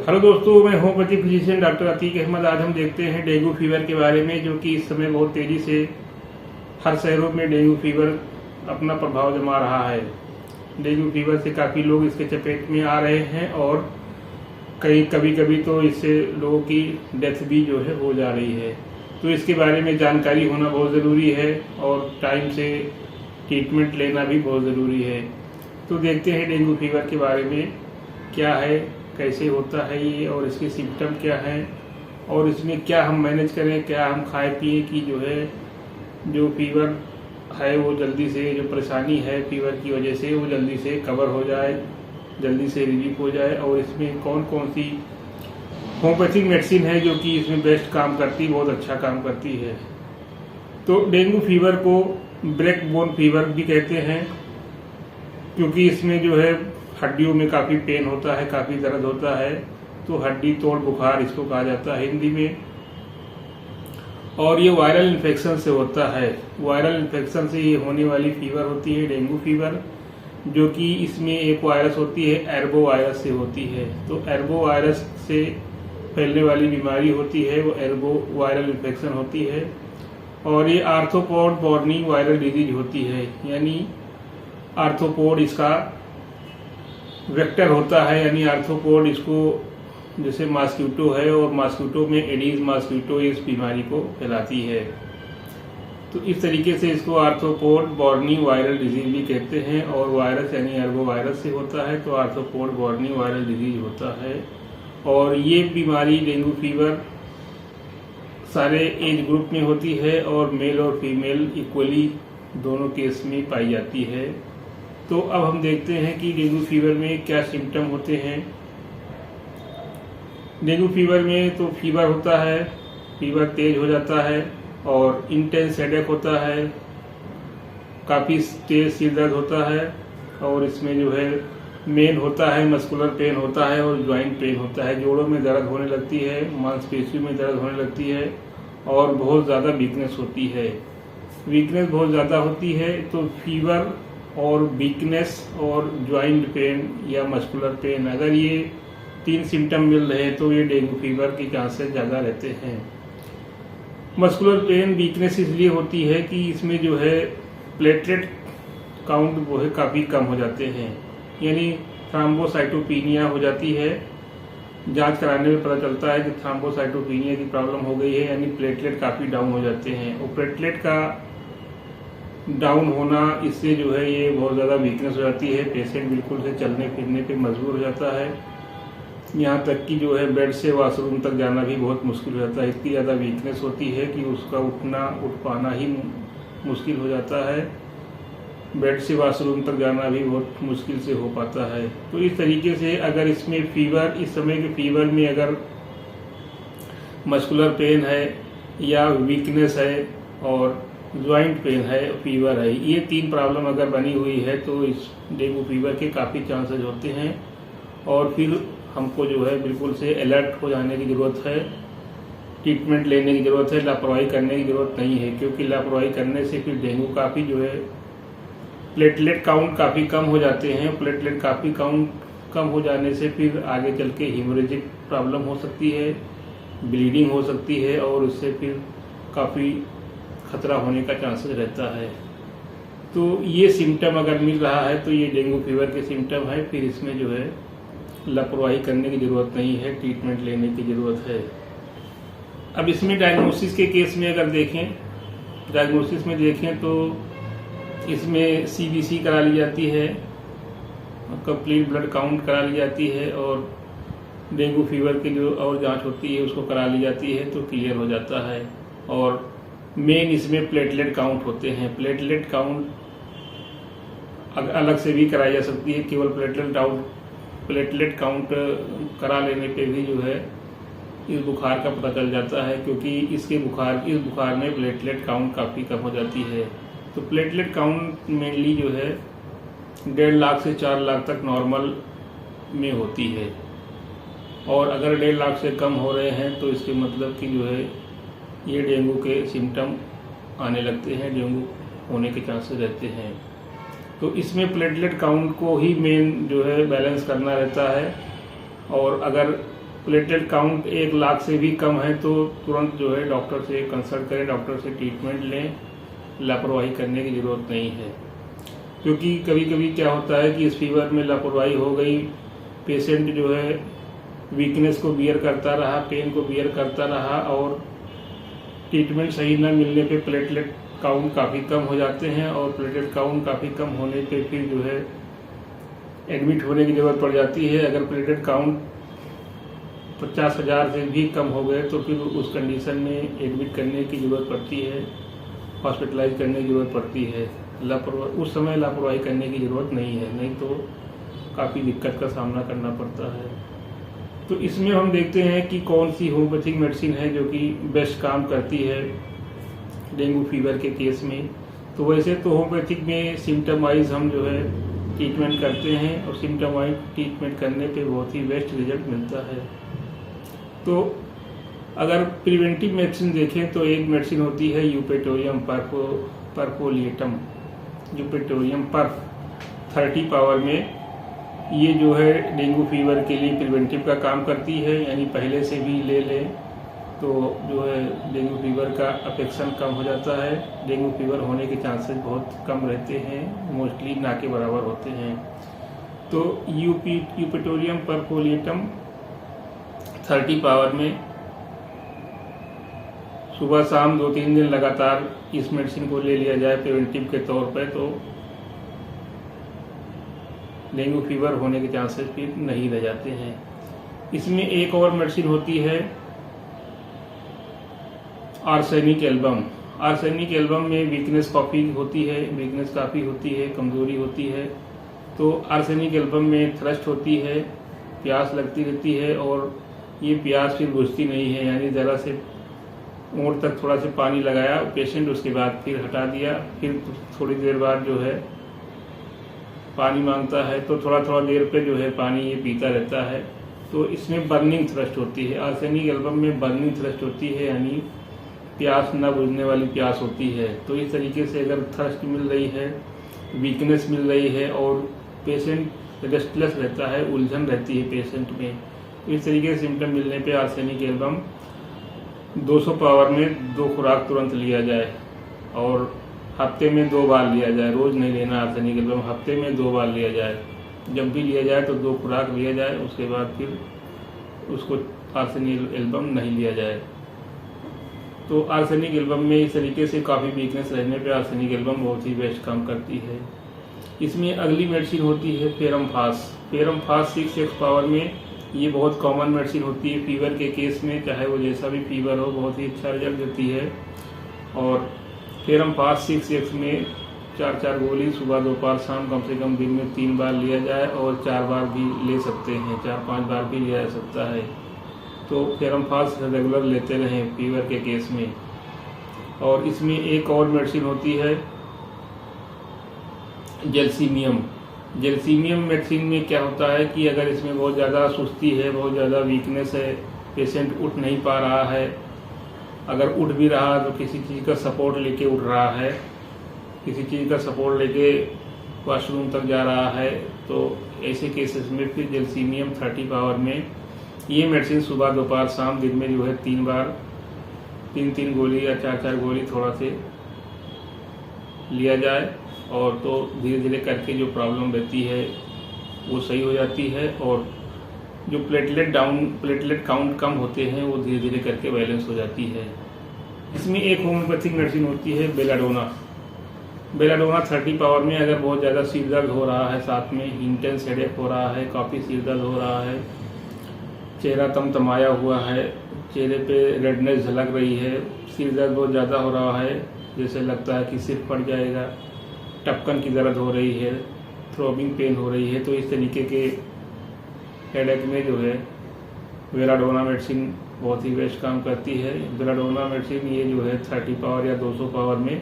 Hello दोस्तों, मैं homeopathy physician doctor Atiq Ahmad. आज हम देखते हैं डेंगू फीवर के बारे में, जो कि इस समय बहुत तेज़ी से हर शहरों में डेंगू फीवर अपना प्रभाव जमा रहा है। डेंगू फीवर से काफ़ी लोग इसके चपेट में आ रहे हैं और कभी कभी तो इससे लोगों की डेथ भी जो है हो जा रही है। तो इसके बारे में जानकारी होना बहुत ज़रूरी है और टाइम से ट्रीटमेंट लेना भी बहुत ज़रूरी है। तो देखते हैं डेंगू फीवर के बारे में क्या है, कैसे होता है ये, और इसके सिम्टम क्या हैं और इसमें क्या हम मैनेज करें, क्या हम खाए पिए कि जो है जो फीवर है वो जल्दी से, जो परेशानी है फीवर की वजह से, वो जल्दी से कवर हो जाए, जल्दी से रिलीफ हो जाए। और इसमें कौन कौन सी होम्योपैथिक मेडिसिन है जो कि इसमें बेस्ट काम करती, बहुत अच्छा काम करती है। तो डेंगू फीवर को ब्रेक बोन फीवर भी कहते हैं, क्योंकि इसमें जो है हड्डियों में काफ़ी पेन होता है, काफ़ी दर्द होता है। तो हड्डी तोड़ बुखार इसको कहा जाता है हिंदी में। और ये वायरल इन्फेक्शन से होता है। वायरल इन्फेक्शन से ये होने वाली फीवर होती है डेंगू फीवर, जो कि इसमें एक वायरस होती है, एर्बो वायरस से होती है। तो एर्बो वायरस से फैलने वाली बीमारी होती है, वो एर्बो वायरल इन्फेक्शन होती है। और ये आर्थ्रोपोड बॉर्नी वायरल डिजीज होती है, यानी आर्थ्रोपोड इसका वेक्टर होता है, यानी आर्थ्रोपोड इसको, जैसे मॉस्किटो है और मॉस्किटो में एडीज मॉस्किटो इस बीमारी को फैलाती है। तो इस तरीके से इसको आर्थ्रोपोड बॉर्नी वायरल डिजीज भी कहते हैं। और वायरस यानी एर्बो वायरस से होता है, तो आर्थ्रोपोड बॉर्नी वायरल डिजीज होता है। और ये बीमारी डेंगू फीवर सारे एज ग्रुप में होती है और मेल और फीमेल इक्वली दोनों केस में पाई जाती है। तो अब हम देखते हैं कि डेंगू फीवर में क्या सिम्टम होते हैं। डेंगू फीवर में तो फीवर होता है, फीवर तेज हो जाता है और इंटेंस हेडेक होता है, काफ़ी तेज सिर दर्द होता है। और इसमें जो है मेन होता है मस्कुलर पेन होता है और ज्वाइंट पेन होता है। जोड़ों में दर्द होने लगती है, मांसपेशियों में दर्द होने लगती है और बहुत ज़्यादा वीकनेस होती है। वीकनेस बहुत ज़्यादा होती है। तो फीवर और वीकनेस और ज्वाइंट पेन या मस्कुलर पेन, अगर ये 3 सिम्टम मिल रहे हैं तो ये डेंगू फीवर के चांसेस ज़्यादा रहते हैं। मस्कुलर पेन वीकनेस इसलिए होती है कि इसमें जो है प्लेटलेट काउंट वो है काफ़ी कम हो जाते हैं, यानी थ्रोम्बोसाइटोपिनिया हो जाती है। जांच कराने में पता चलता है कि थ्रोम्बोसाइटोपिनिया की प्रॉब्लम हो गई है, यानी प्लेटलेट काफ़ी डाउन हो जाते हैं। और प्लेटलेट का डाउन होना, इससे जो है ये बहुत ज़्यादा वीकनेस हो जाती है। पेशेंट बिल्कुल से चलने फिरने पे मजबूर हो जाता है, यहाँ तक कि जो है बेड से वॉशरूम तक जाना भी बहुत मुश्किल हो जाता है। इतनी ज़्यादा वीकनेस होती है कि उसका उठ पाना ही मुश्किल हो जाता है। बेड से वॉशरूम तक जाना भी बहुत मुश्किल से हो पाता है। तो इस तरीके से अगर इसमें फीवर, इस समय के फीवर में अगर मस्कुलर पेन है या वीकनेस है और ज्वाइंट पेन है, फीवर है, ये 3 प्रॉब्लम अगर बनी हुई है तो इस डेंगू फीवर के काफ़ी चांसेस होते हैं। और फिर हमको जो है बिल्कुल से अलर्ट हो जाने की ज़रूरत है, ट्रीटमेंट लेने की ज़रूरत है, लापरवाही करने की ज़रूरत नहीं है। क्योंकि लापरवाही करने से फिर डेंगू काफ़ी जो है प्लेटलेट काउंट काफ़ी कम हो जाते हैं। प्लेटलेट काफ़ी काउंट कम हो जाने से फिर आगे चल के हीमोरेजिक प्रॉब्लम हो सकती है, ब्लीडिंग हो सकती है और उससे फिर काफ़ी खतरा होने का चांसेस रहता है। तो ये सिम्टम अगर मिल रहा है तो ये डेंगू फीवर के सिम्टम है। फिर इसमें जो है लापरवाही करने की ज़रूरत नहीं है, ट्रीटमेंट लेने की ज़रूरत है। अब इसमें डायग्नोसिस के केस में अगर देखें, डायग्नोसिस में देखें तो इसमें CBC करा ली जाती है, कंप्लीट ब्लड काउंट करा ली जाती है और डेंगू फीवर की जो और जांच होती है उसको करा ली जाती है, तो क्लियर हो जाता है। और मेन इसमें प्लेटलेट काउंट होते हैं। प्लेटलेट काउंट अलग से भी कराई जा सकती है, केवल प्लेटलेट काउंट करा लेने पे भी जो है इस बुखार का पता चल जाता है, क्योंकि इस बुखार में प्लेटलेट काउंट काफ़ी कम हो जाती है। तो प्लेटलेट काउंट मेनली जो है 1.5 लाख से 4 लाख तक नॉर्मल में होती है। और अगर 1.5 लाख से कम हो रहे हैं तो इसके मतलब कि जो है ये डेंगू के सिम्टम आने लगते हैं, डेंगू होने के चांसेस रहते हैं। तो इसमें प्लेटलेट काउंट को ही मेन जो है बैलेंस करना रहता है। और अगर प्लेटलेट काउंट 1 लाख से भी कम है तो तुरंत जो है डॉक्टर से कंसल्ट करें, डॉक्टर से ट्रीटमेंट लें, लापरवाही करने की ज़रूरत नहीं है। क्योंकि कभी कभी क्या होता है कि इस फीवर में लापरवाही हो गई, पेशेंट जो है वीकनेस को बियर करता रहा, पेन को बियर करता रहा और ट्रीटमेंट सही न मिलने पे प्लेटलेट काउंट काफ़ी कम हो जाते हैं और प्लेटलेट काउंट काफ़ी कम होने पे फिर जो है एडमिट होने की ज़रूरत पड़ जाती है। अगर प्लेटलेट काउंट 50,000 से भी कम हो गए तो फिर उस कंडीशन में एडमिट करने की ज़रूरत पड़ती है, हॉस्पिटलाइज करने की ज़रूरत पड़ती है। उस समय लापरवाही करने की ज़रूरत नहीं है, नहीं तो काफ़ी दिक्कत का सामना करना पड़ता है। तो इसमें हम देखते हैं कि कौन सी होम्योपैथिक मेडिसिन है जो कि बेस्ट काम करती है डेंगू फीवर के केस में। तो वैसे तो होम्योपैथिक में सिम्टम वाइज हम जो है ट्रीटमेंट करते हैं और सिम्टम वाइज ट्रीटमेंट करने पे बहुत ही बेस्ट रिजल्ट मिलता है। तो अगर प्रिवेंटिव मेडिसिन देखें तो एक मेडिसिन होती है यूपेटोरियम परफोलिएटम, यूपेटोरियम पर्फ 30 पावर में। ये जो है डेंगू फीवर के लिए प्रिवेंटिव का काम करती है, यानी पहले से भी ले लें तो जो है डेंगू फीवर का अफेक्शन कम हो जाता है। डेंगू फीवर होने के चांसेस बहुत कम रहते हैं, मोस्टली ना के बराबर होते हैं। तो यूपेटोरियम परफोलिएटम 30 पावर में सुबह शाम 2-3 दिन लगातार इस मेडिसिन को ले लिया जाए प्रिवेंटिव के तौर पर, तो डेंगू फीवर होने के चांसेस फिर नहीं रह जाते हैं। इसमें एक और मेडिसिन होती है आर्सेनिक एल्बम। आर्सेनिक एल्बम में वीकनेस काफ़ी होती है, कमज़ोरी होती है। तो आर्सेनिक एल्बम में थ्रस्ट होती है, प्यास लगती रहती है और ये प्यास फिर बुझती नहीं है, यानी ज़रा से ओंठ तक थोड़ा सा पानी लगाया पेशेंट, उसके बाद फिर हटा दिया, फिर थोड़ी देर बाद जो है पानी मांगता है तो थोड़ा थोड़ा देर पे जो है पानी ये पीता रहता है। तो इसमें बर्निंग थ्रस्ट होती है, आर्सेनिक एल्बम में बर्निंग थ्रस्ट होती है, यानी प्यास न बुझने वाली प्यास होती है। तो इस तरीके से अगर थ्रस्ट मिल रही है, वीकनेस मिल रही है और पेशेंट रेस्टलेस रहता है, उलझन रहती है पेशेंट में, तो इस तरीके से सिम्टम मिलने पे आर्सेनिक एल्बम 200 पावर में 2 खुराक तुरंत लिया जाए और हफ्ते में 2 बार लिया जाए। रोज़ नहीं लेना आर्सेनिक एल्बम, हफ्ते में 2 बार लिया जाए। जब भी लिया जाए तो 2 खुराक लिया जाए, उसके बाद फिर उसको आर्सेनिक एल्बम नहीं लिया जाए। तो आर्सेनिक एल्बम में इस तरीके से काफ़ी वीकनेस रहने पे आर्सेनिक एल्बम बहुत ही बेस्ट काम करती है। इसमें अगली मेडिसिन होती है फेरमफास 6 पावर में। ये बहुत कॉमन मेडिसिन होती है फीवर के केस में, चाहे वो जैसा भी फीवर हो, बहुत ही अच्छा रिजल्ट देती है। और फेरमफास 6 में 4 गोली सुबह दोपहर शाम कम से कम दिन में 3 बार लिया जाए और 4 बार भी ले सकते हैं, 4-5 बार भी लिया जा सकता है। तो फेरमफास रेगुलर लेते रहें फीवर के केस में। और इसमें एक और मेडिसिन होती है जेल्सीमियम मेडिसिन में क्या होता है कि अगर इसमें बहुत ज़्यादा सुस्ती है, बहुत ज़्यादा वीकनेस है, पेशेंट उठ नहीं पा रहा है, अगर उठ भी रहा तो किसी चीज़ का सपोर्ट लेके उठ रहा है, किसी चीज़ का सपोर्ट लेके वॉशरूम तक जा रहा है, तो ऐसे केसेस में फिर जेल्सीमियम 30 पावर में ये मेडिसिन सुबह दोपहर शाम दिन में जो है 3 बार 3 गोली या 4 गोली थोड़ा से लिया जाए और तो धीरे धीरे करके जो प्रॉब्लम रहती है वो सही हो जाती है और जो प्लेटलेट काउंट कम होते हैं वो धीरे धीरे करके बैलेंस हो जाती है। इसमें एक होम्योपैथिक मेडिसिन होती है बेलाडोना 30 पावर में। अगर बहुत ज़्यादा सिर दर्द हो रहा है, साथ में इंटेंस हेडेक हो रहा है, काफ़ी सिर दर्द हो रहा है, चेहरा तमतमाया हुआ है, चेहरे पे रेडनेस झलक रही है, सिर दर्द बहुत ज़्यादा हो रहा है, जैसे लगता है कि सिर फट जाएगा, टपकन की दर्द हो रही है, थ्रोबिंग पेन हो रही है, तो इस तरीके के हेडेक में जो है बेलाडोना मेडिसिन बहुत ही बेस्ट काम करती है। बेलाडोना मेडिसिन ये जो है 30 पावर या 200 पावर में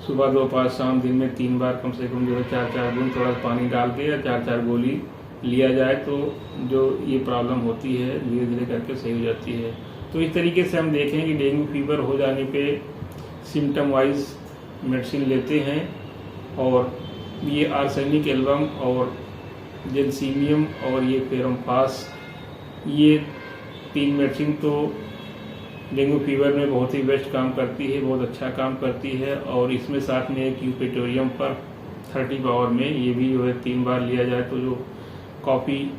सुबह दोपहर शाम दिन में 3 बार कम से कम जो है 4 दिन थोड़ा पानी डाल के या 4 गोली लिया जाए तो जो ये प्रॉब्लम होती है धीरे धीरे करके सही हो जाती है। तो इस तरीके से हम देखें कि डेंगू फीवर हो जाने पे सिम्टम वाइज मेडिसिन लेते हैं और ये आर्सेनिक एल्बम और जेल्सीमियम और ये फेरमफास ये 3 मेडिसिन तो डेंगू फीवर में बहुत ही बेस्ट काम करती है, बहुत अच्छा काम करती है। और इसमें साथ में एक यूपेटोरियम पर 30 पावर में ये भी जो है 3 बार लिया जाए तो जो कॉफ़ी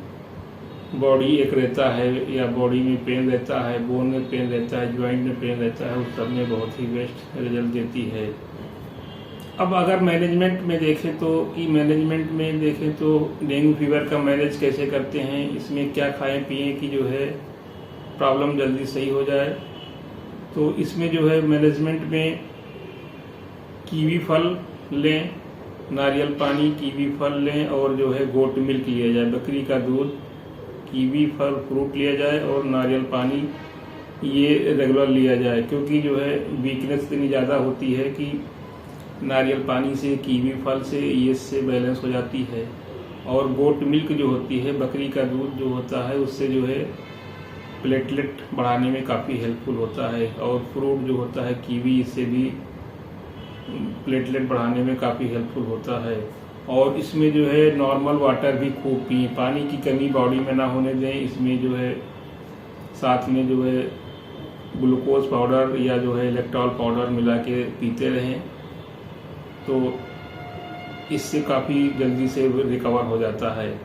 बॉडी एक रहता है या बॉडी में पेन रहता है, बोन में पेन रहता है, जॉइंट में पेन रहता है, उस सब में बहुत ही बेस्ट रिजल्ट देती है। अब अगर मैनेजमेंट में देखें तो डेंगू फीवर का मैनेज कैसे करते हैं, इसमें क्या खाएं पिएं कि जो है प्रॉब्लम जल्दी सही हो जाए। तो इसमें जो है मैनेजमेंट में कीवी फल लें, नारियल पानी, कीवी फल लें और जो है गोट मिल्क लिया जाए, बकरी का दूध, कीवी फल फ्रूट लिया जाए और नारियल पानी ये रेगुलर लिया जाए। क्योंकि जो है वीकनेस इतनी ज़्यादा होती है कि नारियल पानी से, कीवी फल से ये से बैलेंस हो जाती है। और गोट मिल्क जो होती है, बकरी का दूध जो होता है, उससे जो है प्लेटलेट बढ़ाने में काफ़ी हेल्पफुल होता है। और फ्रूट जो होता है कीवी, इससे भी प्लेटलेट बढ़ाने में काफ़ी हेल्पफुल होता है। और इसमें जो है नॉर्मल वाटर भी खूब पिए, पानी की कमी बॉडी में ना होने दें। इसमें जो है साथ में जो है ग्लूकोज पाउडर या जो है इलेक्ट्रॉल पाउडर मिला के पीते रहें तो इससे काफ़ी जल्दी से रिकवर हो जाता है।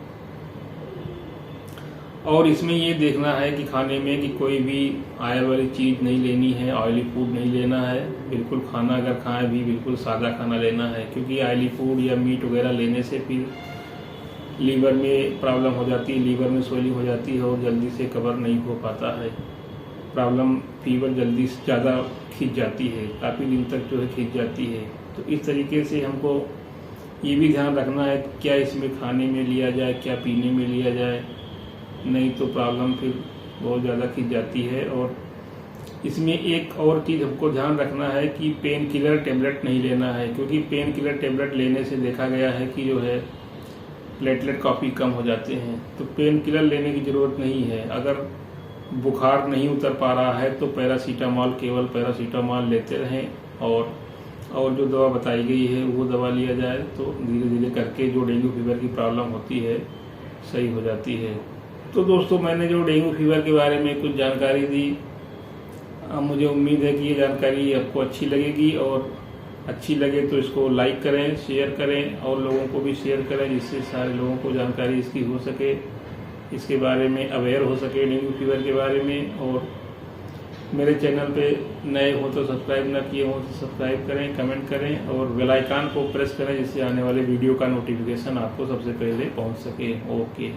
और इसमें ये देखना है कि खाने में कि कोई भी ऑयल वाली चीज़ नहीं लेनी है, ऑयली फूड नहीं लेना है। बिल्कुल खाना अगर खाएं भी बिल्कुल सादा खाना लेना है, क्योंकि ऑयली फूड या मीट वगैरह लेने से फिर लीवर में प्रॉब्लम हो जाती है, लीवर में स्वेलिंग हो जाती है और जल्दी से कवर नहीं हो पाता है। प्रॉब्लम फीवर जल्दी से ज़्यादा खिंच जाती है, काफ़ी दिन तक जो है खिंच जाती है। तो इस तरीके से हमको ये भी ध्यान रखना है क्या इसमें खाने में लिया जाए, क्या पीने में लिया जाए, नहीं तो प्रॉब्लम फिर बहुत ज़्यादा खिंच जाती है। और इसमें एक और चीज़ हमको ध्यान रखना है कि पेन किलर टेबलेट नहीं लेना है, क्योंकि पेन किलर टेबलेट लेने से देखा गया है कि जो है प्लेटलेट काफ़ी कम हो जाते हैं। तो पेन किलर लेने की ज़रूरत नहीं है। अगर बुखार नहीं उतर पा रहा है तो पैरासीटामॉल, केवल पैरासीटामॉल लेते रहें और जो दवा बताई गई है वो दवा लिया जाए तो धीरे धीरे करके जो डेंगू फीवर की प्रॉब्लम होती है सही हो जाती है। तो दोस्तों, मैंने जो डेंगू फीवर के बारे में कुछ जानकारी दी, मुझे उम्मीद है कि ये जानकारी आपको अच्छी लगेगी। और अच्छी लगे तो इसको लाइक करें, शेयर करें और लोगों को भी शेयर करें, जिससे सारे लोगों को जानकारी इसकी हो सके, इसके बारे में अवेयर हो सके डेंगू फीवर के बारे में। और मेरे चैनल पे नए हो तो सब्सक्राइब ना किए हो तो सब्सक्राइब करें, कमेंट करें और बेल आइकन को प्रेस करें, जिससे आने वाले वीडियो का नोटिफिकेशन आपको सबसे पहले पहुंच सके। ओके।